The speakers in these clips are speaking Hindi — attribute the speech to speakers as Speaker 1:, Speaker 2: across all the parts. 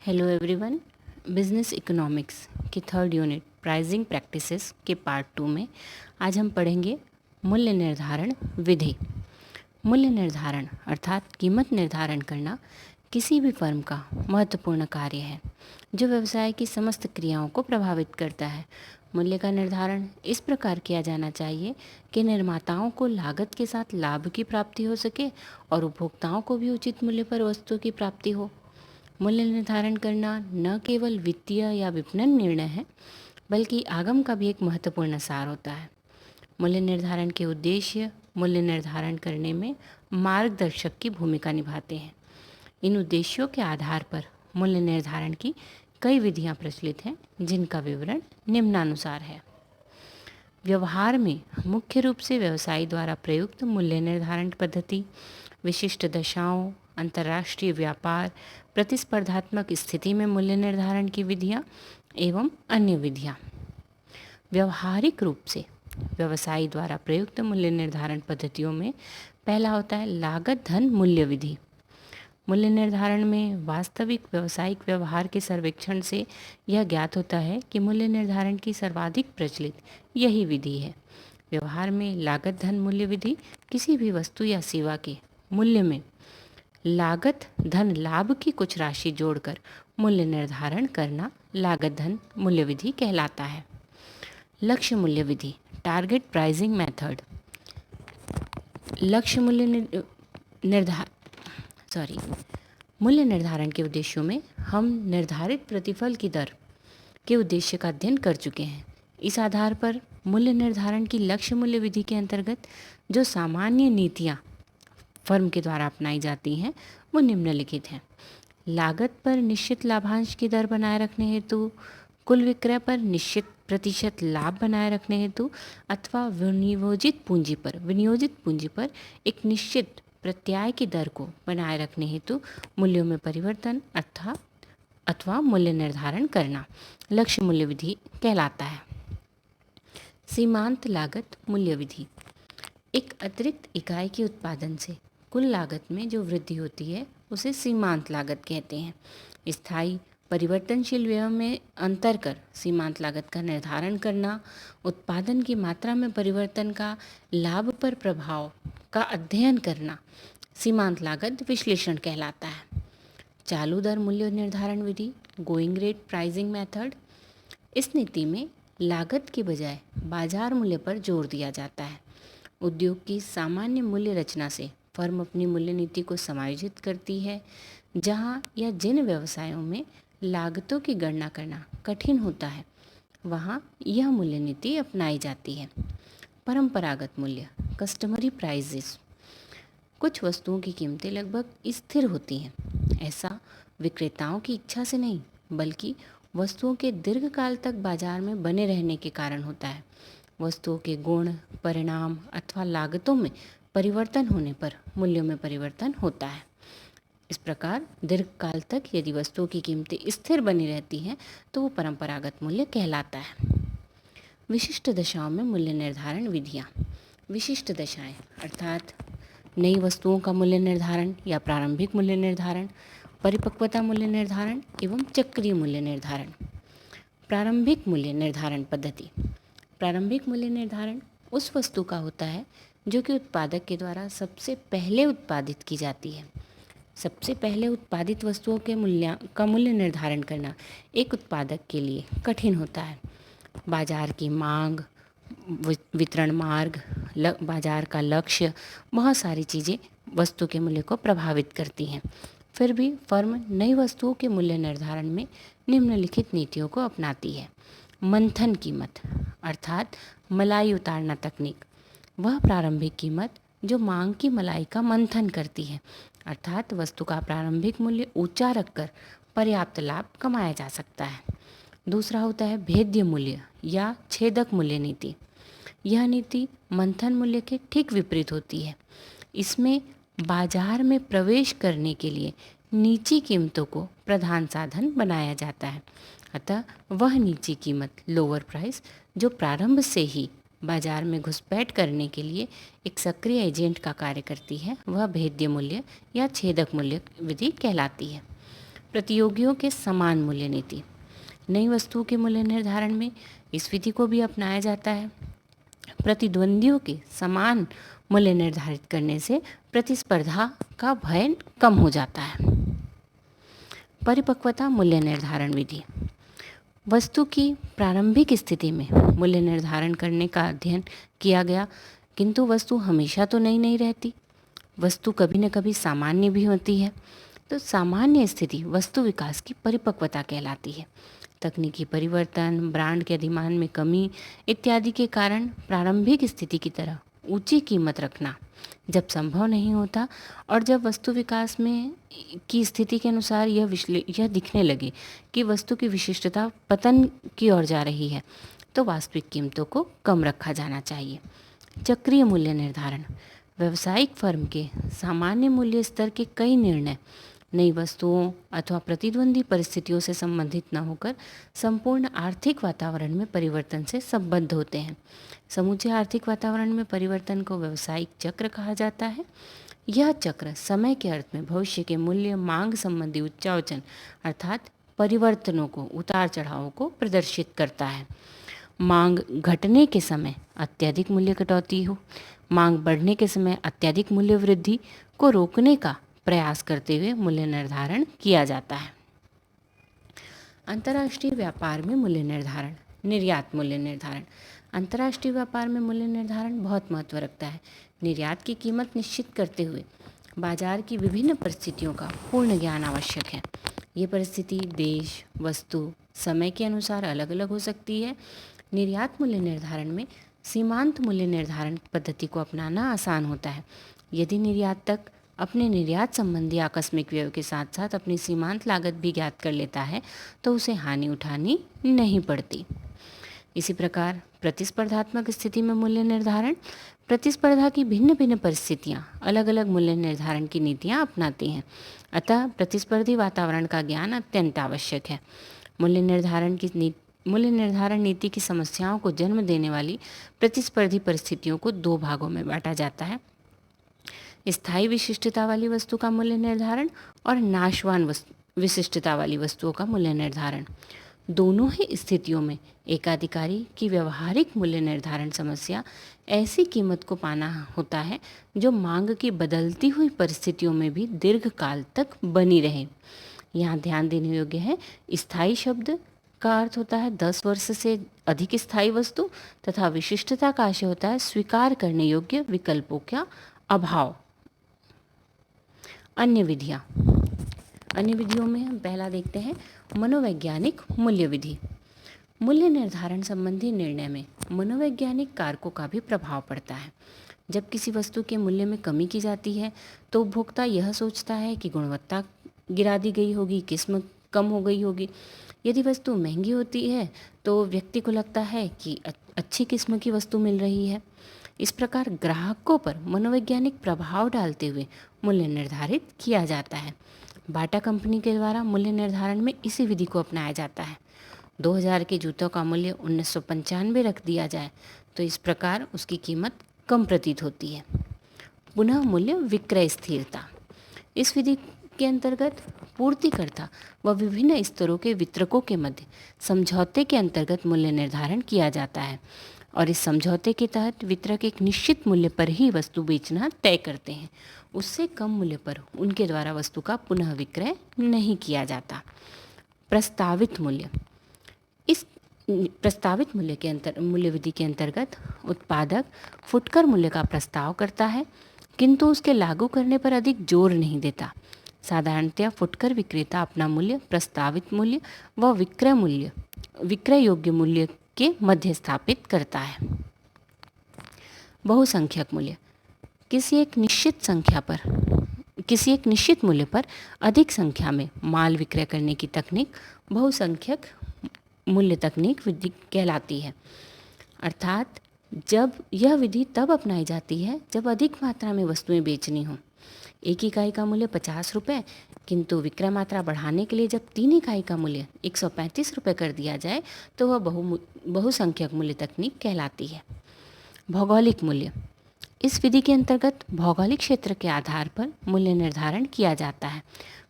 Speaker 1: Hello everyone. बिजनेस इकोनॉमिक्स की थर्ड यूनिट प्राइसिंग प्रैक्टिसेस के पार्ट 2 में आज हम पढ़ेंगे मूल्य निर्धारण विधि। मूल्य निर्धारण अर्थात कीमत निर्धारण करना किसी भी फर्म का महत्वपूर्ण कार्य है जो व्यवसाय की समस्त क्रियाओं को प्रभावित करता है। मूल्य का निर्धारण इस प्रकार किया जाना चाहिए कि निर्माताओं को लागत के साथ लाभ की प्राप्ति हो सके और उपभोक्ताओं को भी उचित मूल्य पर वस्तु की प्राप्ति हो। मूल्य निर्धारण करना न केवल वित्तीय या विपणन निर्णय है, बल्कि आगम का भी एक महत्वपूर्ण सार होता है। मूल्य निर्धारण के उद्देश्य मूल्य निर्धारण करने में मार्गदर्शक की भूमिका निभाते हैं। इन उद्देश्यों के आधार पर मूल्य निर्धारण की कई विधियां प्रचलित हैं, जिनका विवरण निम्नानुसार है। व्यवहार में मुख्य रूप से व्यवसायी द्वारा प्रयुक्त मूल्य निर्धारण पद्धति, विशिष्ट दशाओं, अंतर्राष्ट्रीय व्यापार, प्रतिस्पर्धात्मक स्थिति में मूल्य निर्धारण की विधियां एवं अन्य विधियां। व्यवहारिक रूप से व्यवसायी द्वारा प्रयुक्त मूल्य निर्धारण पद्धतियों में पहला होता है लागत धन मूल्य विधि। मूल्य निर्धारण में वास्तविक व्यावसायिक व्यवहार के सर्वेक्षण से यह ज्ञात होता है कि मूल्य निर्धारण की सर्वाधिक प्रचलित यही विधि है। व्यवहार में लागत धन मूल्य विधि किसी भी वस्तु या सेवा के मूल्य में लागत धन लाभ की कुछ राशि जोड़कर मूल्य निर्धारण करना लागत धन मूल्य विधि कहलाता है। लक्ष्य मूल्य विधि टारगेट प्राइसिंग मेथड। लक्ष्य मूल्य निर्धारण के उद्देश्यों में हम निर्धारित प्रतिफल की दर के उद्देश्य का अध्ययन कर चुके हैं। इस आधार पर मूल्य निर्धारण की लक्ष्य मूल्य विधि के अंतर्गत जो सामान्य नीतियाँ फर्म के द्वारा अपनाई जाती हैं वो निम्नलिखित हैं। लागत पर निश्चित लाभांश की दर बनाए रखने हेतु, कुल विक्रय पर निश्चित प्रतिशत लाभ बनाए रखने हेतु अथवा विनियोजित पूंजी पर एक निश्चित प्रत्याय की दर को बनाए रखने हेतु मूल्यों में परिवर्तन अथवा मूल्य निर्धारण करना लक्ष्य मूल्य विधि कहलाता है। सीमांत लागत मूल्य विधि एक अतिरिक्त इकाई के उत्पादन से कुल लागत में जो वृद्धि होती है उसे सीमांत लागत कहते हैं। स्थायी परिवर्तनशील व्यय में अंतर कर सीमांत लागत का निर्धारण करना, उत्पादन की मात्रा में परिवर्तन का लाभ पर प्रभाव का अध्ययन करना सीमांत लागत विश्लेषण कहलाता है। चालू दर मूल्य निर्धारण विधि गोइंग रेट प्राइसिंग मेथड। इस नीति में लागत के बजाय बाजार मूल्य पर जोर दिया जाता है। उद्योग की सामान्य मूल्य रचना से फर्म अपनी मूल्य नीति को समायोजित करती है। जहां या जिन व्यवसायों में लागतों की गणना करना कठिन होता है वहां यह मूल्य नीति अपनाई जाती है। परंपरागत मूल्य कस्टमरी प्राइसेस। कुछ वस्तुओं की कीमतें लगभग स्थिर होती हैं। ऐसा विक्रेताओं की इच्छा से नहीं, बल्कि वस्तुओं के दीर्घकाल तक बाजार में बने रहने के कारण होता है। वस्तुओं के गुण, परिणाम अथवा लागतों में परिवर्तन होने पर मूल्यों में परिवर्तन होता है। इस प्रकार दीर्घकाल तक यदि वस्तुओं की कीमतें स्थिर बनी रहती हैं तो वो परंपरागत मूल्य कहलाता है। विशिष्ट दशाओं में मूल्य निर्धारण विधियाँ। विशिष्ट दशाएं अर्थात नई वस्तुओं का मूल्य निर्धारण या प्रारंभिक मूल्य निर्धारण, परिपक्वता मूल्य निर्धारण एवं चक्रीय मूल्य निर्धारण। प्रारंभिक मूल्य निर्धारण पद्धति। प्रारंभिक मूल्य निर्धारण उस वस्तु का होता है जो कि उत्पादक के द्वारा सबसे पहले उत्पादित की जाती है। सबसे पहले उत्पादित वस्तुओं के मूल्य निर्धारण करना एक उत्पादक के लिए कठिन होता है। बाजार की मांग, वितरण मार्ग, बाजार का लक्ष्य, बहुत सारी चीज़ें वस्तु के मूल्य को प्रभावित करती हैं। फिर भी फर्म नई वस्तुओं के मूल्य निर्धारण में निम्नलिखित नीतियों को अपनाती है। मंथन कीमत अर्थात मलाई उतारना तकनीक। वह प्रारंभिक कीमत जो मांग की मलाई का मंथन करती है, अर्थात वस्तु का प्रारंभिक मूल्य ऊंचा रखकर पर्याप्त लाभ कमाया जा सकता है। दूसरा होता है भेद्य मूल्य या छेदक मूल्य नीति। यह नीति मंथन मूल्य के ठीक विपरीत होती है। इसमें बाजार में प्रवेश करने के लिए नीची कीमतों को प्रधान साधन बनाया जाता है। अतः वह नीची कीमत लोअर प्राइस जो प्रारंभ से ही बाजार में घुसपैठ करने के लिए एक सक्रिय एजेंट का कार्य करती है, वह भेद्य मूल्य या छेदक मूल्य विधि कहलाती है। प्रतियोगियों के समान मूल्य नीति। नई वस्तुओं के मूल्य निर्धारण में इस विधि को भी अपनाया जाता है। प्रतिद्वंदियों के समान मूल्य निर्धारित करने से प्रतिस्पर्धा का भय कम हो जाता है। परिपक्वता मूल्य निर्धारण विधि। वस्तु की प्रारंभिक स्थिति में मूल्य निर्धारण करने का अध्ययन किया गया, किंतु वस्तु हमेशा तो नई नहीं रहती। वस्तु कभी न कभी सामान्य भी होती है। तो सामान्य स्थिति वस्तु विकास की परिपक्वता कहलाती है। तकनीकी परिवर्तन, ब्रांड के अधिमान में कमी इत्यादि के कारण प्रारंभिक स्थिति की तरह ऊंची कीमत रखना जब संभव नहीं होता और जब वस्तु विकास में की स्थिति के अनुसार यह दिखने लगे कि वस्तु की विशिष्टता पतन की ओर जा रही है, तो वास्तविक कीमतों को कम रखा जाना चाहिए। चक्रीय मूल्य निर्धारण। व्यावसायिक फर्म के सामान्य मूल्य स्तर के कई निर्णय नई वस्तुओं अथवा प्रतिद्वंदी परिस्थितियों से संबंधित न होकर संपूर्ण आर्थिक वातावरण में परिवर्तन से संबद्ध होते हैं। समूचे आर्थिक वातावरण में परिवर्तन को व्यावसायिक चक्र कहा जाता है। यह चक्र समय के अर्थ में भविष्य के मूल्य मांग संबंधी उच्चावचन अर्थात परिवर्तनों को, उतार चढ़ावों को प्रदर्शित करता है। मांग घटने के समय अत्यधिक मूल्य कटौती हो, मांग बढ़ने के समय अत्यधिक मूल्य वृद्धि को रोकने का प्रयास करते हुए मूल्य निर्धारण किया जाता है। अंतर्राष्ट्रीय व्यापार में मूल्य निर्धारण। निर्यात मूल्य निर्धारण। अंतर्राष्ट्रीय व्यापार में मूल्य निर्धारण बहुत महत्व रखता है। निर्यात की कीमत निश्चित करते हुए बाजार की विभिन्न परिस्थितियों का पूर्ण ज्ञान आवश्यक है। ये परिस्थिति देश, वस्तु, समय के अनुसार अलग अलग हो सकती है। निर्यात मूल्य निर्धारण में सीमांत मूल्य निर्धारण पद्धति को अपनाना आसान होता है। यदि निर्यातक अपने निर्यात संबंधी आकस्मिक व्यय के साथ साथ अपनी सीमांत लागत भी ज्ञात कर लेता है तो उसे हानि उठानी नहीं पड़ती। इसी प्रकार प्रतिस्पर्धात्मक स्थिति में मूल्य निर्धारण। प्रतिस्पर्धा की भिन्न भिन्न परिस्थितियाँ अलग अलग मूल्य निर्धारण की नीतियाँ अपनाती हैं, अतः प्रतिस्पर्धी वातावरण का ज्ञान अत्यंत आवश्यक है। मूल्य निर्धारण नीति की समस्याओं को जन्म देने वाली प्रतिस्पर्धी परिस्थितियों को दो भागों में बांटा जाता है। स्थायी विशिष्टता वाली वस्तु का मूल्य निर्धारण और नाशवान विशिष्टता वाली वस्तुओं का मूल्य निर्धारण। दोनों ही स्थितियों में एकाधिकारी की व्यवहारिक मूल्य निर्धारण समस्या ऐसी कीमत को पाना होता है जो मांग की बदलती हुई परिस्थितियों में भी दीर्घकाल तक बनी रहे। यहाँ ध्यान देने योग्य है, स्थायी शब्द का अर्थ होता है 10 वर्ष से अधिक स्थायी वस्तु तथा विशिष्टता का आशय होता है स्वीकार करने योग्य विकल्पों का अभाव। अन्य विधियों में हम पहला देखते हैं मनोवैज्ञानिक मूल्य विधि। मूल्य निर्धारण संबंधी निर्णय में मनोवैज्ञानिक कारकों का भी प्रभाव पड़ता है। जब किसी वस्तु के मूल्य में कमी की जाती है तो उपभोक्ता यह सोचता है कि गुणवत्ता गिरा दी गई होगी, किस्म कम हो गई होगी। यदि वस्तु महंगी होती है तो व्यक्ति को लगता है कि अच्छी किस्म की वस्तु मिल रही है। इस प्रकार ग्राहकों पर मनोवैज्ञानिक प्रभाव डालते हुए मूल्य निर्धारित किया जाता है। बाटा कंपनी के द्वारा मूल्य निर्धारण में इसी विधि को अपनाया जाता है। 2000 के जूतों का मूल्य 1995 रख दिया जाए तो इस प्रकार उसकी कीमत कम प्रतीत होती है। पुनः मूल्य विक्रय स्थिरता। इस विधि के अंतर्गत पूर्तिकर्ता व विभिन्न स्तरों के वितरकों के मध्य समझौते के अंतर्गत मूल्य निर्धारण किया जाता है और इस समझौते के तहत वितरक एक निश्चित मूल्य पर ही वस्तु बेचना तय करते हैं। उससे कम मूल्य पर उनके द्वारा वस्तु का पुनः विक्रय नहीं किया जाता। प्रस्तावित मूल्य। इस प्रस्तावित मूल्य विधि के अंतर्गत उत्पादक फुटकर मूल्य का प्रस्ताव करता है किंतु उसके लागू करने पर अधिक जोर नहीं देता। साधारणतया फुटकर विक्रेता अपना मूल्य प्रस्तावित मूल्य व विक्रय योग्य मूल्य के मध्य स्थापित करता है। बहुसंख्यक मूल्य। किसी एक निश्चित मूल्य पर अधिक संख्या में माल विक्रय करने की तकनीक बहुसंख्यक मूल्य तकनीक विधि कहलाती है। अर्थात जब यह विधि तब अपनाई जाती है जब अधिक मात्रा में वस्तुएं बेचनी हो। एक इकाई का मूल्य 50 रुपये, किंतु विक्रय मात्रा बढ़ाने के लिए जब 3 इकाई का मूल्य 135 रुपये कर दिया जाए तो वह बहुसंख्यक मूल्य तकनीक कहलाती है। भौगोलिक मूल्य। इस विधि के अंतर्गत भौगोलिक क्षेत्र के आधार पर मूल्य निर्धारण किया जाता है।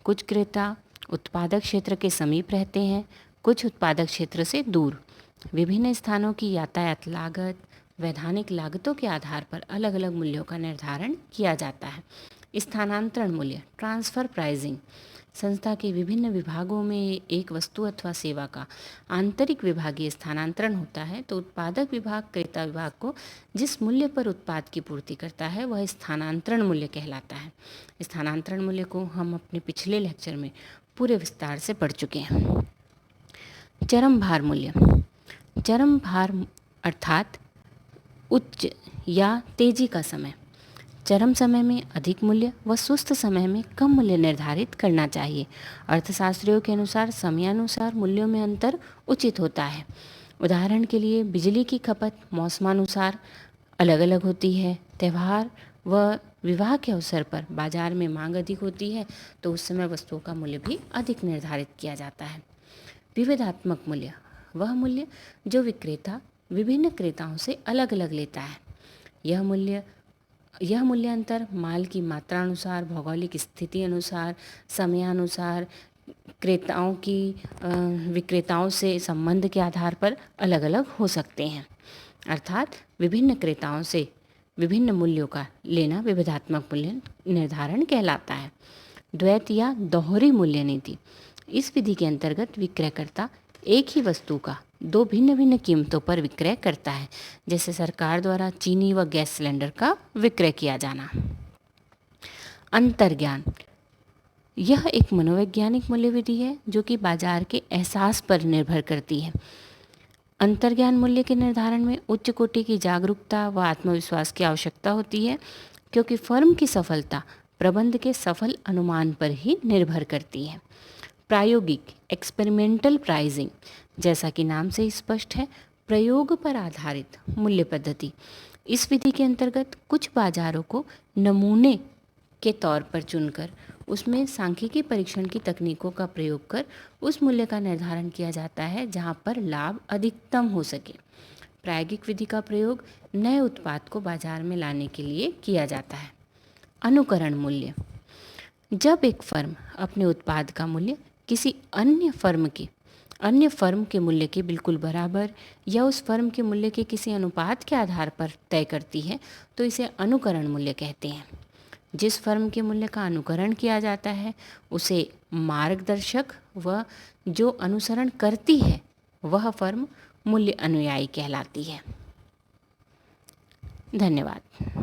Speaker 1: कुछ क्रेता उत्पादक क्षेत्र के समीप रहते हैं, कुछ उत्पादक क्षेत्र से दूर। विभिन्न स्थानों की यातायात लागत, वैधानिक लागतों के आधार पर अलग अलग मूल्यों का निर्धारण किया जाता है। स्थानांतरण मूल्य, ट्रांसफ़र प्राइसिंग, संस्था के विभिन्न विभागों में एक वस्तु अथवा सेवा का आंतरिक विभागीय स्थानांतरण होता है तो उत्पादक विभाग क्रेता विभाग को जिस मूल्य पर उत्पाद की पूर्ति करता है वह स्थानांतरण मूल्य कहलाता है। स्थानांतरण मूल्य को हम अपने पिछले लेक्चर में पूरे विस्तार से पढ़ चुके हैं। चरम भार मूल्य, चरम भार अर्थात उच्च या तेजी का समय। चरम समय में अधिक मूल्य व सुस्त समय में कम मूल्य निर्धारित करना चाहिए। अर्थशास्त्रियों के अनुसार समयानुसार मूल्यों में अंतर उचित होता है। उदाहरण के लिए बिजली की खपत मौसमानुसार अलग अलग होती है। त्यौहार व विवाह के अवसर पर बाजार में मांग अधिक होती है तो उस समय वस्तुओं का मूल्य भी अधिक निर्धारित किया जाता है। विविधात्मक मूल्य, वह मूल्य जो विक्रेता विभिन्न क्रेताओं से अलग अलग लेता है। यह मूल्य अंतर माल की मात्रा अनुसार, भौगोलिक स्थिति अनुसार, समयानुसार, क्रेताओं की विक्रेताओं से संबंध के आधार पर अलग अलग हो सकते हैं। अर्थात विभिन्न क्रेताओं से विभिन्न मूल्यों का लेना विविधात्मक मूल्य निर्धारण कहलाता है। द्वैत या दोहरी मूल्य नीति, इस विधि के अंतर्गत विक्रयकर्ता एक ही वस्तु का दो भिन्न भिन्न कीमतों पर विक्रय करता है, जैसे सरकार द्वारा चीनी व गैस सिलेंडर का विक्रय किया जाना। अंतर्ज्ञान, यह एक मनोवैज्ञानिक मूल्य विधि है जो कि बाजार के एहसास पर निर्भर करती है। अंतर्ज्ञान मूल्य के निर्धारण में उच्च कोटि की जागरूकता व आत्मविश्वास की आवश्यकता होती है, क्योंकि फर्म की सफलता प्रबंध के सफल अनुमान पर ही निर्भर करती है। प्रायोगिक एक्सपेरिमेंटल प्राइसिंग, जैसा कि नाम से स्पष्ट है, प्रयोग पर आधारित मूल्य पद्धति। इस विधि के अंतर्गत कुछ बाजारों को नमूने के तौर पर चुनकर उसमें सांख्यिकी परीक्षण की तकनीकों का प्रयोग कर उस मूल्य का निर्धारण किया जाता है जहां पर लाभ अधिकतम हो सके। प्रायोगिक विधि का प्रयोग नए उत्पाद को बाजार में लाने के लिए किया जाता है। अनुकरण मूल्य, जब एक फर्म अपने उत्पाद का मूल्य किसी अन्य फर्म के मूल्य के बिल्कुल बराबर या उस फर्म के मूल्य के किसी अनुपात के आधार पर तय करती है तो इसे अनुकरण मूल्य कहते हैं। जिस फर्म के मूल्य का अनुकरण किया जाता है उसे मार्गदर्शक व जो अनुसरण करती है वह फर्म मूल्य अनुयायी कहलाती है। धन्यवाद।